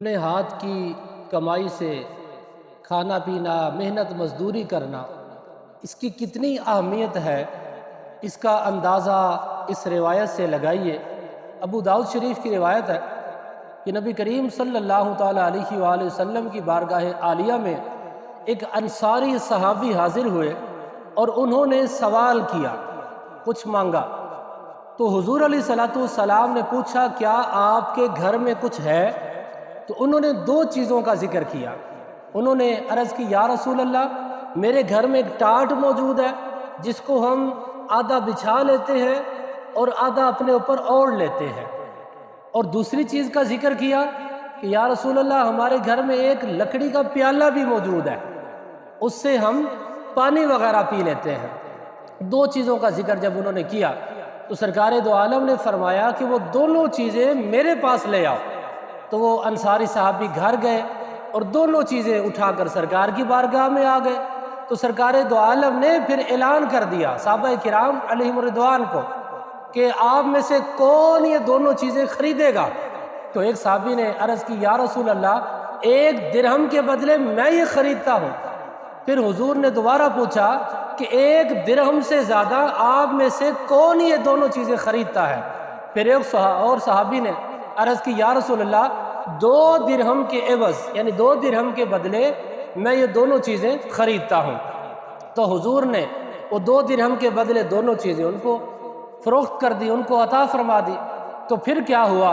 اپنے ہاتھ کی کمائی سے کھانا پینا، محنت مزدوری کرنا، اس کی کتنی اہمیت ہے، اس کا اندازہ اس روایت سے لگائیے۔ ابو داؤد شریف کی روایت ہے کہ نبی کریم صلی اللہ تعالیٰ علیہ وآلہ وسلم کی بارگاہ عالیہ میں ایک انصاری صحابی حاضر ہوئے اور انہوں نے سوال کیا، کچھ مانگا۔ تو حضور علیہ السلام نے پوچھا کیا آپ کے گھر میں کچھ ہے؟ تو انہوں نے دو چیزوں کا ذکر کیا۔ انہوں نے عرض کی یا رسول اللہ، میرے گھر میں ایک ٹاٹ موجود ہے جس کو ہم آدھا بچھا لیتے ہیں اور آدھا اپنے اوپر اوڑھ لیتے ہیں، اور دوسری چیز کا ذکر کیا کہ یا رسول اللہ ہمارے گھر میں ایک لکڑی کا پیالہ بھی موجود ہے، اس سے ہم پانی وغیرہ پی لیتے ہیں۔ دو چیزوں کا ذکر جب انہوں نے کیا تو سرکار دو عالم نے فرمایا کہ وہ دونوں چیزیں میرے پاس لے آؤ۔ تو وہ انصاری صحابی گھر گئے اور دونوں چیزیں اٹھا کر سرکار کی بارگاہ میں آ گئے۔ تو سرکار دو عالم نے پھر اعلان کر دیا صحابہ کرام علیہم الرضوان کو کہ آپ میں سے کون یہ دونوں چیزیں خریدے گا؟ تو ایک صحابی نے عرض کی یا رسول اللہ 1 درہم کے بدلے میں یہ خریدتا ہوں۔ پھر حضور نے دوبارہ پوچھا کہ 1 درہم سے زیادہ آپ میں سے کون یہ دونوں چیزیں خریدتا ہے؟ پھر ایک اور صحابی نے عرض کی یا رسول اللہ 2 درہم کے عوض یعنی 2 درہم کے بدلے میں یہ دونوں چیزیں خریدتا ہوں۔ تو حضور نے وہ 2 درہم کے بدلے دونوں چیزیں ان کو فروخت کر دی، ان کو عطا فرما دی۔ تو پھر کیا ہوا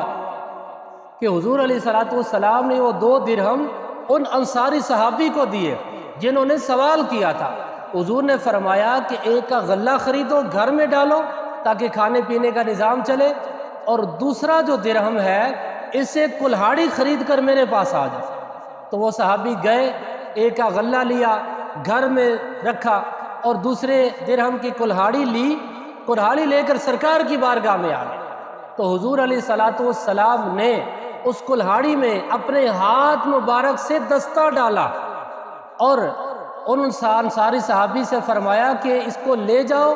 کہ حضور علیہ السلام نے وہ 2 درہم ان انصاری صحابی کو دیے جنہوں نے سوال کیا تھا۔ حضور نے فرمایا کہ ایک کا غلہ خریدو، گھر میں ڈالو تاکہ کھانے پینے کا نظام چلے، اور دوسرا جو درہم ہے اسے کلہاڑی خرید کر میرے پاس آ جائے۔ تو وہ صحابی گئے، ایک کا غلہ لیا، گھر میں رکھا، اور دوسرے درہم کی کلہاڑی لی، کلہاڑی لے کر سرکار کی بارگاہ میں آ گئے۔ تو حضور علیہ السلام نے اس کلہاڑی میں اپنے ہاتھ مبارک سے دستہ ڈالا اور ان انصاری صحابی سے فرمایا کہ اس کو لے جاؤ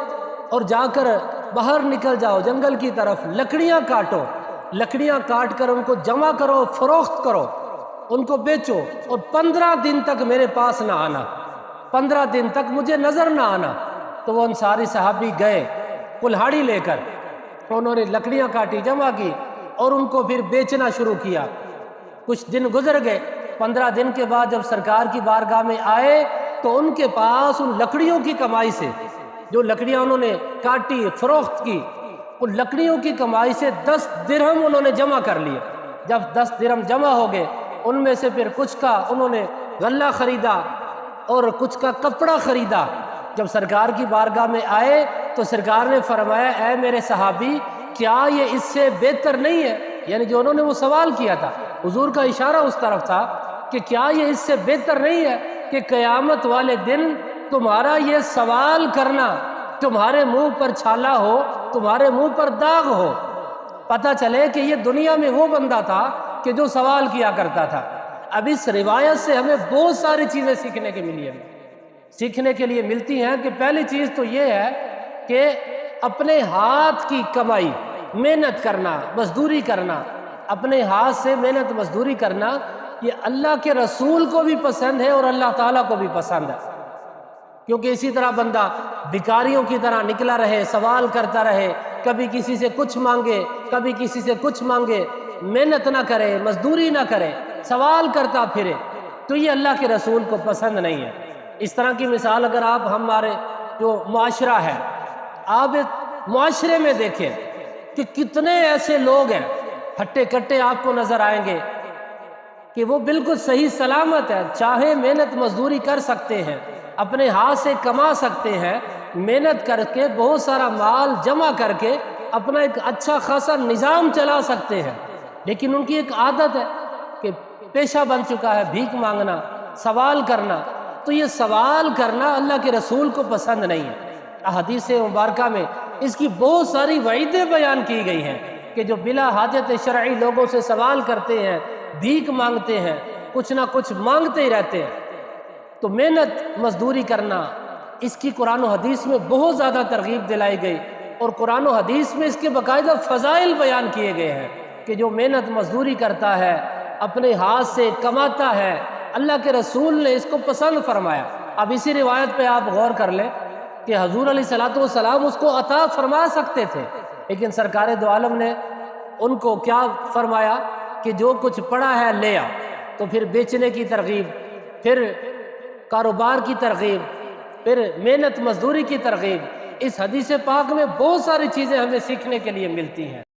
اور جا کر باہر نکل جاؤ، جنگل کی طرف لکڑیاں کاٹو، لکڑیاں کاٹ کر ان کو جمع کرو، فروخت کرو، ان کو بیچو، اور 15 دن تک میرے پاس نہ آنا، 15 دن تک مجھے نظر نہ آنا۔ تو وہ انصاری صحابی گئے کلہاڑی لے کر، انہوں نے لکڑیاں کاٹی، جمع کی، اور ان کو پھر بیچنا شروع کیا۔ کچھ دن گزر گئے، 15 دن کے بعد جب سرکار کی بارگاہ میں آئے تو ان کے پاس ان لکڑیوں کی کمائی سے، جو لکڑیاں انہوں نے کاٹی، فروخت کی، ان لکڑیوں کی کمائی سے 10 درہم انہوں نے جمع کر لیے۔ جب 10 درہم جمع ہو گئے، ان میں سے پھر کچھ کا انہوں نے غلہ خریدا اور کچھ کا کپڑا خریدا۔ جب سرکار کی بارگاہ میں آئے تو سرکار نے فرمایا اے میرے صحابی، کیا یہ اس سے بہتر نہیں ہے؟ یعنی جو انہوں نے وہ سوال کیا تھا، حضور کا اشارہ اس طرف تھا کہ کیا یہ اس سے بہتر نہیں ہے کہ قیامت والے دن تمہارا یہ سوال کرنا تمہارے منہ پر چھالا ہو، تمہارے منہ پر داغ ہو، پتہ چلے کہ یہ دنیا میں وہ بندہ تھا کہ جو سوال کیا کرتا تھا۔ اب اس روایت سے ہمیں بہت ساری چیزیں سیکھنے کے لیے ملتی ہیں کہ پہلی چیز تو یہ ہے کہ اپنے ہاتھ کی کمائی، محنت کرنا، مزدوری کرنا، اپنے ہاتھ سے محنت مزدوری کرنا، یہ اللہ کے رسول کو بھی پسند ہے اور اللہ تعالیٰ کو بھی پسند ہے۔ کیونکہ اسی طرح بندہ بھکاریوں کی طرح نکلا رہے، سوال کرتا رہے، کبھی کسی سے کچھ مانگے، کبھی کسی سے کچھ مانگے، محنت نہ کرے، مزدوری نہ کرے، سوال کرتا پھرے، تو یہ اللہ کے رسول کو پسند نہیں ہے۔ اس طرح کی مثال اگر آپ ہمارے جو معاشرہ ہے، آپ معاشرے میں دیکھیں کہ کتنے ایسے لوگ ہیں، ہٹے کٹے آپ کو نظر آئیں گے کہ وہ بالکل صحیح سلامت ہے، چاہے محنت مزدوری کر سکتے ہیں، اپنے ہاتھ سے کما سکتے ہیں، محنت کر کے بہت سارا مال جمع کر کے اپنا ایک اچھا خاصا نظام چلا سکتے ہیں، لیکن ان کی ایک عادت ہے کہ پیشہ بن چکا ہے بھیک مانگنا، سوال کرنا۔ تو یہ سوال کرنا اللہ کے رسول کو پسند نہیں ہے۔ احادیث مبارکہ میں اس کی بہت ساری وعیدیں بیان کی گئی ہیں کہ جو بلا حاجت شرعی لوگوں سے سوال کرتے ہیں، بھیک مانگتے ہیں، کچھ نہ کچھ مانگتے ہی رہتے ہیں۔ تو محنت مزدوری کرنا، اس کی قرآن و حدیث میں بہت زیادہ ترغیب دلائی گئی، اور قرآن و حدیث میں اس کے باقاعدہ فضائل بیان کیے گئے ہیں کہ جو محنت مزدوری کرتا ہے، اپنے ہاتھ سے کماتا ہے، اللہ کے رسول نے اس کو پسند فرمایا۔ اب اسی روایت پہ آپ غور کر لیں کہ حضور علیہ الصلوۃ والسلام اس کو عطا فرما سکتے تھے، لیکن سرکار دو عالم نے ان کو کیا فرمایا کہ جو کچھ پڑا ہے لے آ۔ تو پھر بیچنے کی ترغیب، پھر کاروبار کی ترغیب، پھر محنت مزدوری کی ترغیب۔ اس حدیث پاک میں بہت ساری چیزیں ہمیں سیکھنے کے لیے ملتی ہیں۔